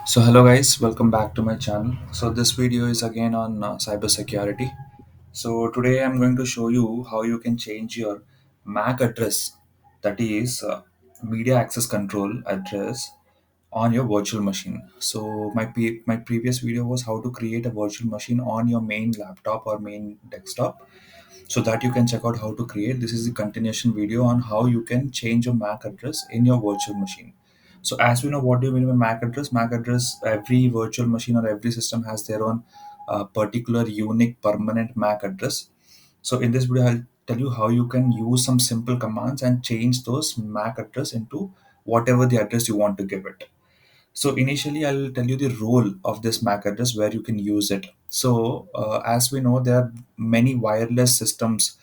So hello guys, welcome back to my channel. So this video is again on cybersecurity. So today I'm going to show you how you can change your MAC address, that is media access control address, on your virtual machine. So my previous video was how to create a virtual machine on your main laptop or main desktop, so that you can check out how to create. This is the continuation video on how you can change your MAC address in your virtual machine. So as we know, what do you mean by MAC address? MAC address, every virtual machine or every system has their own particular unique permanent MAC address. So in this video, I'll tell you how you can use some simple commands and change those MAC address into whatever the address you want to give it. So initially, I'll tell you the role of this MAC address where you can use it. So as we know, there are many wireless systems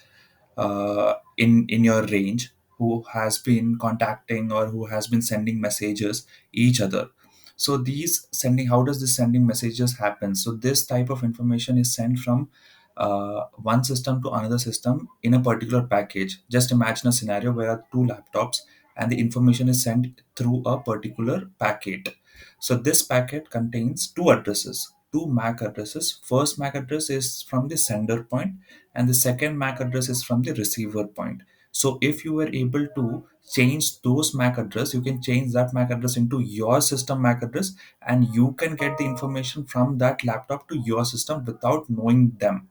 in your range who has been contacting or who has been sending messages each other. So these sending, how does this sending messages happen? So this type of information is sent from one system to another system in a particular package. Just imagine a scenario where are two laptops and the information is sent through a particular packet. So this packet contains two addresses, two MAC addresses. First MAC address is from the sender point and the second MAC address is from the receiver point. So if you were able to change those MAC address, you can change that MAC address into your system MAC address, and you can get the information from that laptop to your system without knowing them.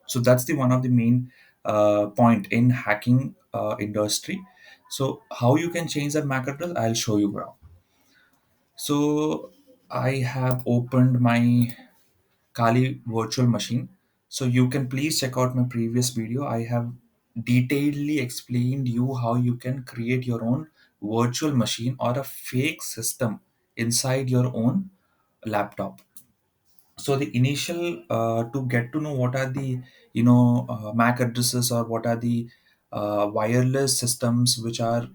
So that's the one of the main point in hacking industry. So how you can change that MAC address, I'll show you now. So I have opened my Kali virtual machine. So you can please check out my previous video. I have detailedly explained you how you can create your own virtual machine or a fake system inside your own laptop. So the initial to get to know what are the MAC addresses or what are the wireless systems which are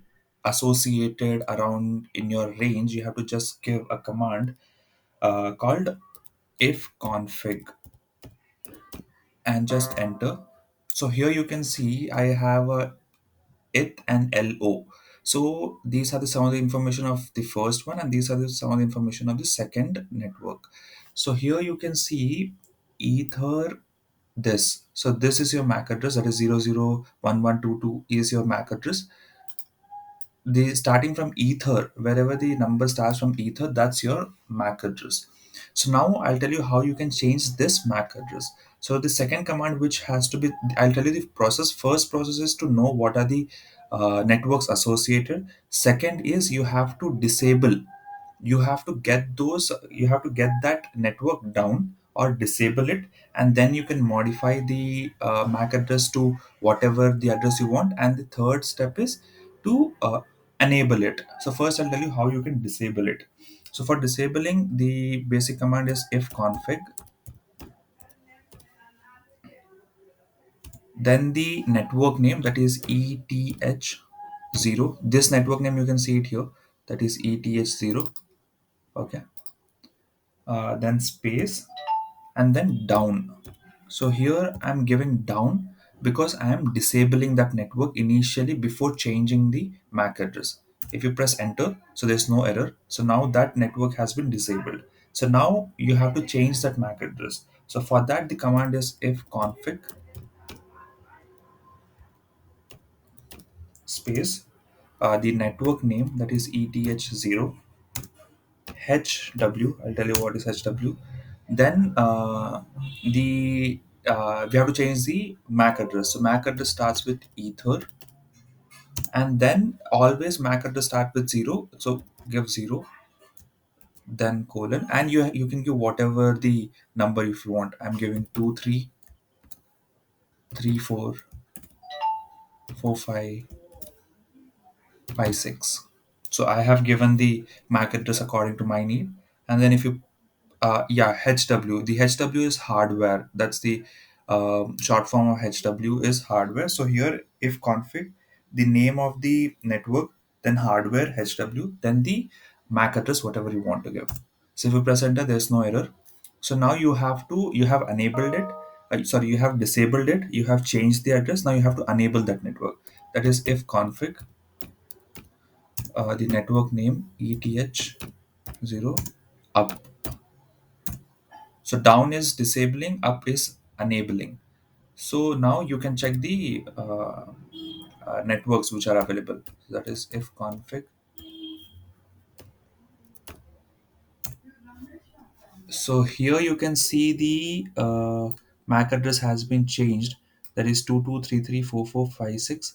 associated around in your range, you have to just give a command called if config and just enter. So here you can see I have a it and lo. So these are the some of the information of the first one, and these are some of the information of the second network. So here you can see ether this. So this is your MAC address, that is 001122 is your MAC address. The starting from ether, wherever the number starts from ether, that's your MAC address. So now I'll tell you how you can change this MAC address. So the second command which has to be, I'll tell you the process. First process is to know what are the networks associated. Second is you have to disable, you have to get those, you have to get that network down or disable it, and then you can modify the MAC address to whatever the address you want. And the third step is to enable it. So first I'll tell you how you can disable it. So for disabling, the basic command is if config, then the network name, that is eth0. This network name you can see it here, that is eth0. Okay. Then space and then down. So here I'm giving down because I am disabling that network initially before changing the MAC address. If you press enter, so there's no error. So now that network has been disabled. So now you have to change that MAC address. So for that, the command is if config space the network name, that is eth0 HW. I'll tell you what is HW. Then the we have to change the MAC address. So MAC address starts with ether, and then always MAC address start with zero. So give zero, then colon, and you can give whatever the number if you want. I'm giving 2, 3, 4, 5, 6. So I have given the MAC address according to my need, and then if you yeah, HW. The HW is hardware. That's the short form of HW is hardware. So here, if config, the name of the network, then hardware HW, then the MAC address, whatever you want to give. So if you press enter, there's no error. So now you have enabled it. Sorry, you have disabled it. You have changed the address. Now you have to enable that network. That is if config, the network name ETH0 up. So down is disabling, up is enabling. So now you can check the networks which are available. That is if config. So here you can see the MAC address has been changed. That is 22334456,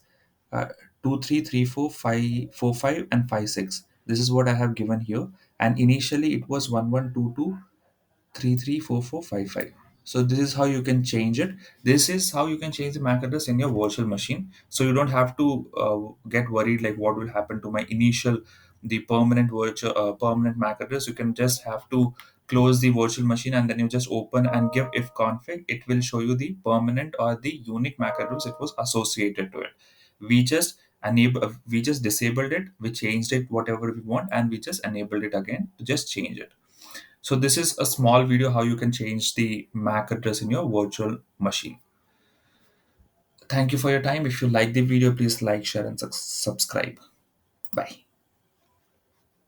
233455 and 56. This is what I have given here. And initially it was 1122334455. So this is how you can change it. This is how you can change the MAC address in your virtual machine. So you don't have to get worried like what will happen to my initial the permanent virtual permanent MAC address. You can just have to close the virtual machine and then you just open and give if config. It will show you the permanent or the unique MAC address it was associated to it. We just disabled it, we changed it whatever we want, and we just enabled it again to just change it. So this is a small video how you can change the MAC address in your virtual machine. Thank you for your time. If you like the video, please like, share, and subscribe. Bye.